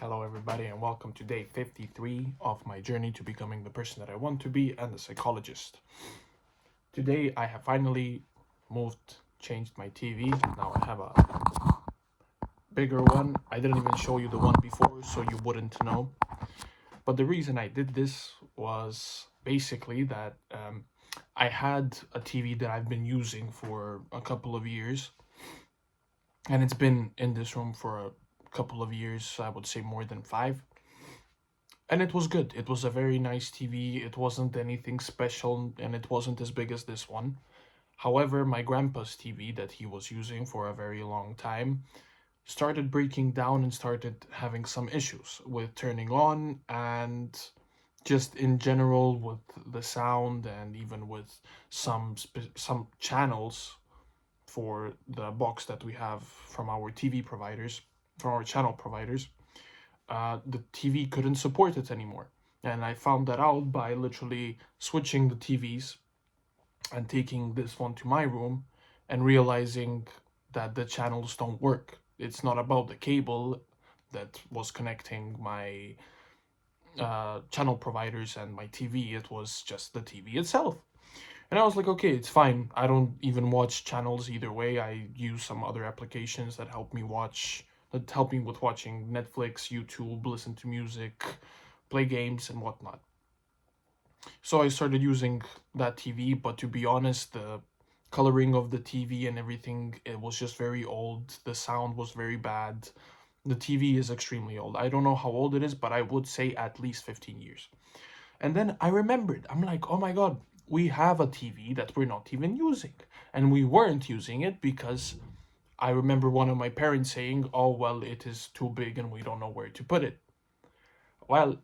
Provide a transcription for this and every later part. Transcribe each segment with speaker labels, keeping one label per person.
Speaker 1: Hello everybody and welcome to day 53 of my journey to becoming the person that I want to be and a psychologist. Today I have finally changed my TV. Now I have a bigger one. I didn't even show you the one before so you wouldn't know. But the reason I did this was basically that I had a TV that I've been using for a couple of years, and it's been in this room for a couple of years, I would say more than 5. And it was good. It was a very nice TV. It wasn't anything special and it wasn't as big as this one. However, my grandpa's TV that he was using for a very long time started breaking down and started having some issues with turning on and just in general with the sound, and even with some channels for the box that we have from our TV providers, from our channel providers. The TV couldn't support it anymore. And I found that out by literally switching the TVs and taking this one to my room and realizing that the channels don't work. It's not about the cable that was connecting my channel providers and my TV, it was just the TV itself. And I was like, okay, it's fine. I don't even watch channels either way. I use some other applications that help me with watching Netflix, YouTube, listen to music, play games, and whatnot. So I started using that TV, but to be honest, the coloring of the TV and everything, it was just very old. The sound was very bad. The TV is extremely old. I don't know how old it is, but I would say at least 15 years. And then I remembered, I'm like, oh my God, we have a TV that we're not even using. And we weren't using it because I remember one of my parents saying, oh, well, it is too big and we don't know where to put it. Well,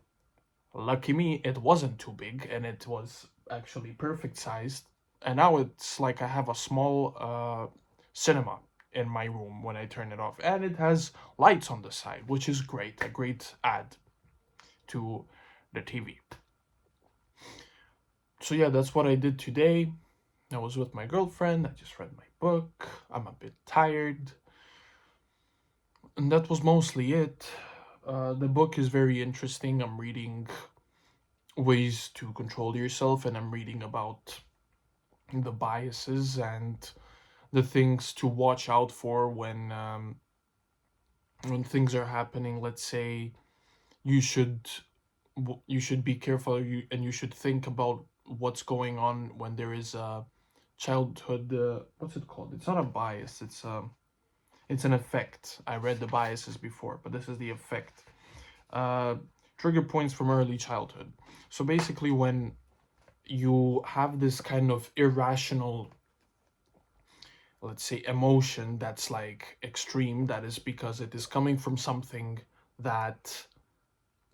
Speaker 1: lucky me, it wasn't too big and it was actually perfect sized. And now it's like I have a small cinema in my room when I turn it off. And it has lights on the side, which is great, a great add to the TV. So yeah, that's what I did today. I was with my girlfriend, I just read my book, I'm a bit tired. And that was mostly it. The book is very interesting. I'm reading ways to control yourself, and I'm reading about the biases and the things to watch out for when things are happening. Let's say you should you should be careful, and you should think about what's going on when there is a childhood. What's it called? It's not a bias. It's an effect. I read the biases before, but this is the effect. Uh, Trigger points from early childhood. So basically, when you have this kind of irrational, let's say, emotion that's like extreme, that is because it is coming from something that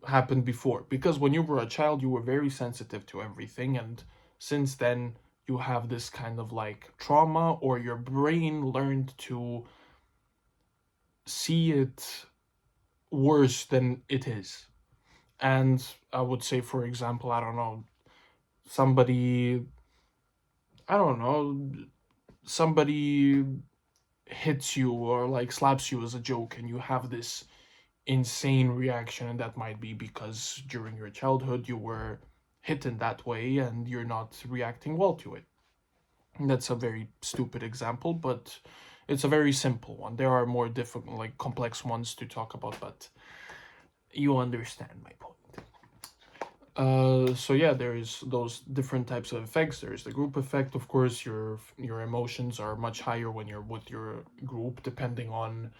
Speaker 1: happened before. Because when you were a child, you were very sensitive to everything, and since then, you have this kind of like trauma, or your brain learned to see it worse than it is. And I would say, for example, somebody, I don't know, somebody hits you or like slaps you as a joke, and you have this insane reaction, and that might be because during your childhood you were hit in that way and you're not reacting well to it. That's a very stupid example, but it's a very simple one. There are more difficult, like complex ones to talk about, but you understand my point. So yeah, there's those different types of effects. There's the group effect, of course. Your emotions are much higher when you're with your group, depending on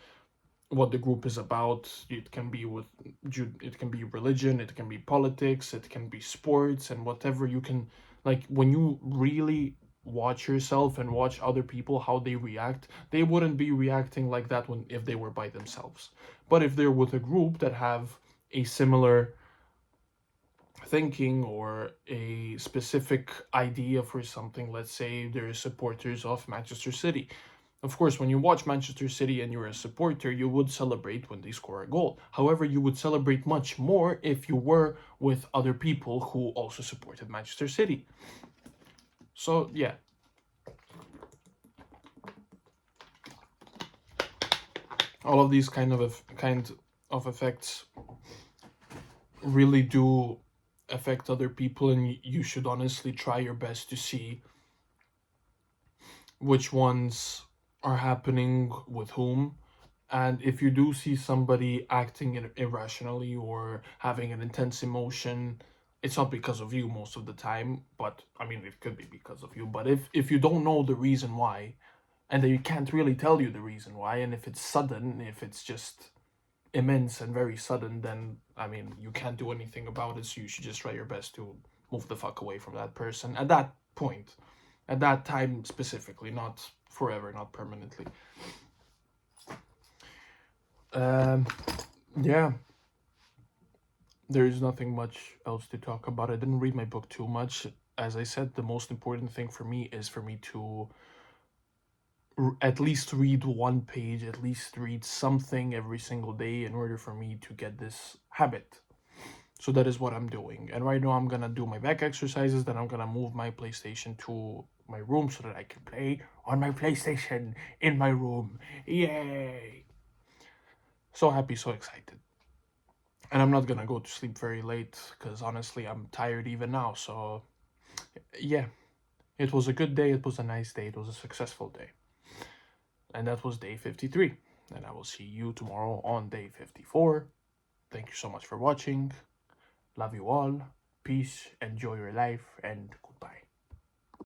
Speaker 1: what the group is about. It can be religion, it can be politics, it can be sports, and whatever. You can, like, when you really watch yourself and watch other people how they react, they wouldn't be reacting like that if they were by themselves. But if they're with a group that have a similar thinking or a specific idea for something, let's say they're supporters of Manchester City. Of course, when you watch Manchester City and you're a supporter, you would celebrate when they score a goal. However, you would celebrate much more if you were with other people who also supported Manchester City. So, yeah. All of these kind of effects really do affect other people, and you should honestly try your best to see which ones are happening with whom. And if you do see somebody acting irrationally or having an intense emotion, it's not because of you most of the time, but I mean, it could be because of you. But if you don't know the reason why, and they can't really tell you the reason why, and if it's sudden, if it's just immense and very sudden, then I mean, you can't do anything about it. So you should just try your best to move the fuck away from that person at that point, at that time specifically, not forever, not permanently. Um, yeah, there is nothing much else to talk about. I didn't read my book too much. As I said, the most important thing for me is for me to at least read one page, at least read something every single day in order for me to get this habit. So that is what I'm doing. And right now I'm gonna do my back exercises, then I'm gonna move my PlayStation to my room so that I can play on my PlayStation in my room. Yay! So happy, so excited. And I'm not gonna go to sleep very late because honestly I'm tired even now. So yeah, it was a good day, it was a nice day, it was a successful day. And that was day 53. And I will see you tomorrow on day 54. Thank you so much for watching. Love you all. Peace. Enjoy your life. And